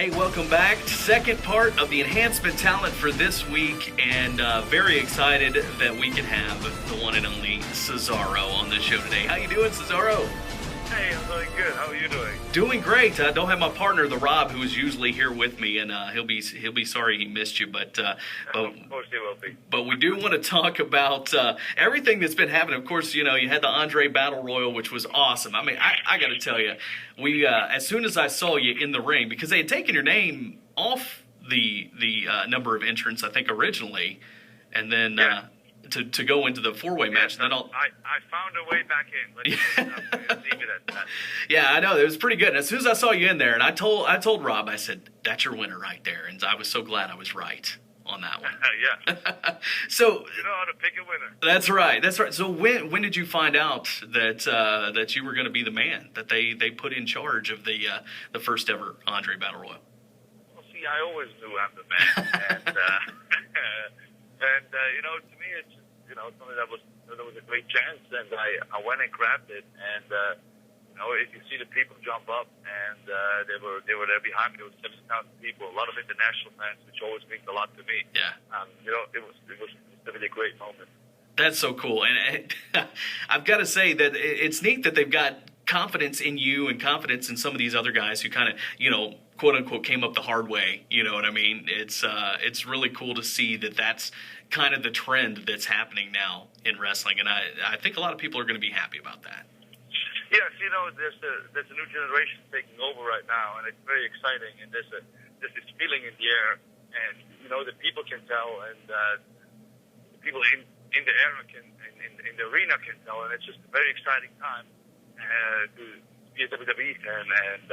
Hey, welcome back. Second part of the Enhancement talent for this week, and very excited that we can have the one and only Cesaro on the show today. How you doing, Cesaro? Hey, I'm doing good. How are you doing? Doing great. I don't have my partner, the Rob, who is usually here with me, and he'll be sorry he missed you, but Of course he will be. But we do want to talk about everything that's been happening. Of course, you know, you had the Andre Battle Royal, which was awesome. I mean, I got to tell you, we as soon as I saw you in the ring, because they had taken your name off the number of entrants, I think originally, and then to go into the four-way match. Then I found a way back in. Let's leave it at that. Yeah, I know. It was pretty good. And as soon as I saw you in there, and I told Rob, I said, that's your winner right there. And I was so glad I was right on that one. Yeah. So you know how to pick a winner. That's right. That's right. So when did you find out that you were going to be the man that they put in charge of the first ever Andre Battle Royal? Well, see, I always knew I'm the man, and you know, to me, it's just, you know, something that was a great chance, and I went and grabbed it, and you know, if you see the people jump up, and they were there behind me. There was 7,000 people, a lot of international fans, which always means a lot to me. Yeah. You know, it was really a great moment. That's so cool, and I've got to say that it's neat that they've got confidence in you and confidence in some of these other guys who kind of, you know, quote unquote came up the hard way. You know what I mean? It's really cool to see that that's kind of the trend that's happening now in wrestling, and I think a lot of people are going to be happy about that. Yes, you know, there's a new generation taking over right now, and it's very exciting. And there's this feeling in the air, and you know, the people can tell, and the people in the area in the arena can tell, and it's just a very exciting time to be a WWE fan, and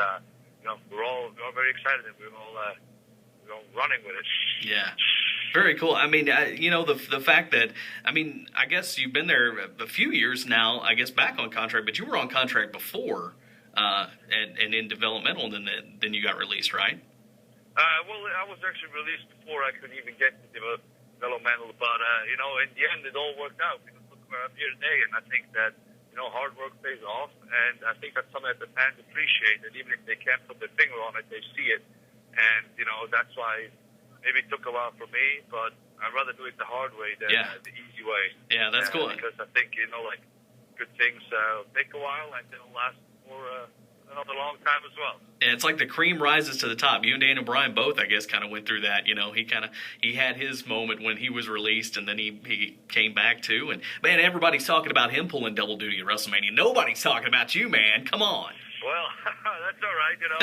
you know, we're all very excited, and we're all running with it. Yeah. Very cool. I mean, you know, the fact that, I mean, I guess you've been there a few years now, I guess back on contract, but you were on contract before and in developmental, and then you got released, right? Well, I was actually released before I could even get to developmental, but, you know, in the end, it all worked out. Because look where I'm here today, and I think that, you know, hard work pays off, and I think that's something that the fans appreciate, and even if they can't put their finger on it, they see it, and, you know, that's why maybe it took a while for me, but I'd rather do it the hard way than the easy way. Yeah, that's cool. Because I think, you know, like, good things take a while, and they'll last for another long time as well. Yeah, it's like the cream rises to the top. You and Daniel Bryan both, I guess, kind of went through that. You know, he had his moment when he was released, and then he came back too. And man, everybody's talking about him pulling double duty at WrestleMania. Nobody's talking about you, man. Come on. Well, that's all right. You know,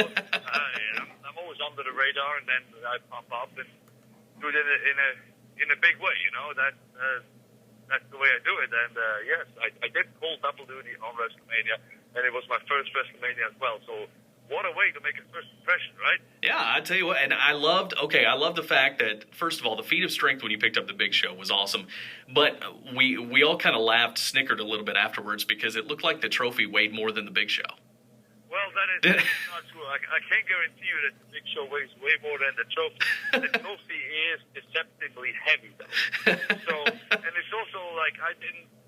I'm always under the radar, and then I pop up and do it in a big way. You know, that's the way I do it. And yes, I did pull double duty on WrestleMania, and it was my first WrestleMania as well. So what a way to make a first impression, right? Yeah, I tell you what, and I loved the fact that, first of all, the feat of strength when you picked up the Big Show was awesome, but we all kind of laughed, snickered a little bit afterwards because it looked like the trophy weighed more than the Big Show. Well, that is not true. I can't guarantee you that the Big Show weighs way more than the trophy. The trophy is deceptively heavy, though. So, and it's also like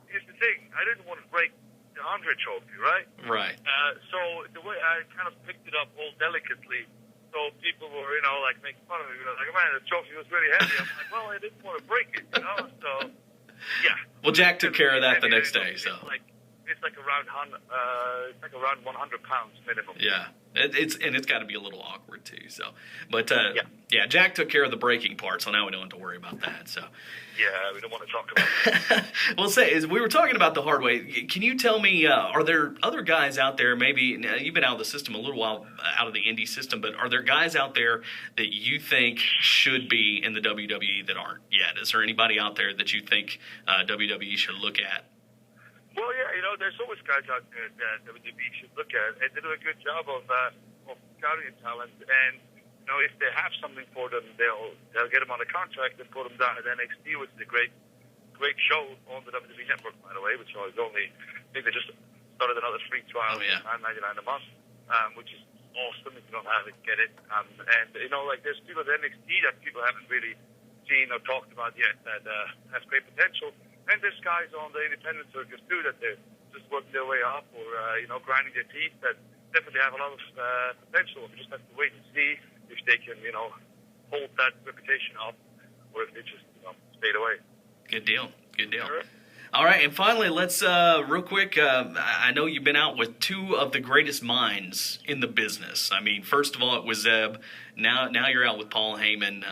here's the thing, I didn't want to break the Andre trophy, right? Right. So the way I kind of picked it up all delicately, so people were, you know, like making fun of me. Like, man, the trophy was really heavy. I'm like, well, I didn't want to break it, you know. So, yeah. Well, Jack took care of that the next day, so. It's like around 100 pounds minimum. Yeah, it's got to be a little awkward too. So, but yeah, Jack took care of the breaking part, so now we don't have to worry about that. So, yeah, we don't want to talk about that. Well, as we were talking about the hard way, can you tell me, are there other guys out there? Maybe you've been out of the system a little while, out of the indie system, but are there guys out there that you think should be in the WWE that aren't yet? Is there anybody out there that you think WWE should look at? Well, yeah, you know, there's always guys out there that WWE should look at, and they do a good job of scouting talent. And you know, if they have something for them, they'll get them on a contract and put them down at NXT, which is a great show on the WWE Network, by the way. Which I think they just started another free trial, $9.99 a month, which is awesome. If you don't have it, get it. And you know, like there's people at NXT that people haven't really seen or talked about yet that has great potential. And there's guys on the independent circus too that they're just working their way up or you know, grinding their teeth that definitely have a lot of potential. We just have to wait and see if they can, hold that reputation up, or if they just, fade away. Good deal. Good deal. Sure. All right, and finally, let's real quick. I know you've been out with two of the greatest minds in the business. I mean, first of all, it was Zeb. Now you're out with Paul Heyman.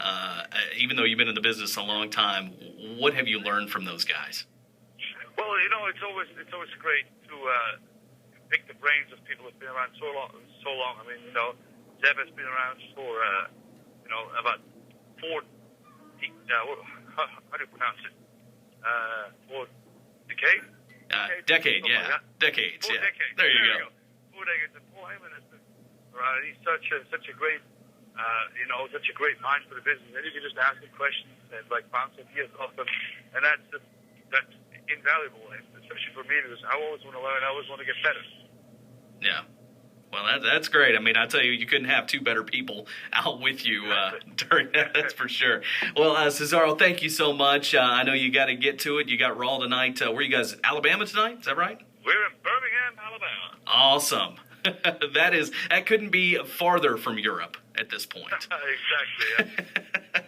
Even though you've been in the business a long time, what have you learned from those guys? Well, it's always great to pick the brains of people who've been around so long. I mean, Zeb has been around for about 4. How do you pronounce it? 4 decades? Decade, yeah. Decades, yeah. Decades. There you go. 4 decades. And Paul Heyman has been around. He's such a great, such a great mind for the business. And you can just ask him questions and bounce ideas off him, and that's invaluable. And especially for me, because I always want to learn. I always want to get better. Yeah. Well, that's great. I mean, I tell you, you couldn't have two better people out with you during that. That's for sure. Well, Cesaro, thank you so much. I know you got to get to it. You got Raw tonight. Where are you guys? Alabama tonight? Is that right? We're in Birmingham, Alabama. Awesome. That couldn't be farther from Europe at this point. Exactly.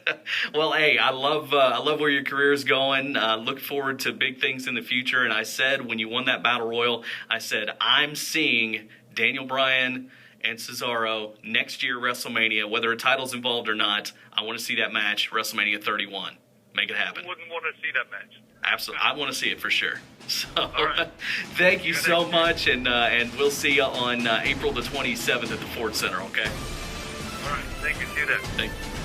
Yeah. Well, hey, I love where your career is going. Look forward to big things in the future. And I said when you won that Battle Royal, I said I'm seeing Daniel Bryan and Cesaro next year WrestleMania, whether a title's involved or not. I want to see that match, WrestleMania 31. Make it happen. Who wouldn't want to see that match? Absolutely, I want to see it for sure. So, right. Thank you so much, and we'll see you on April the 27th at the Ford Center. Okay. All right. Thank you. See you then. Thank you.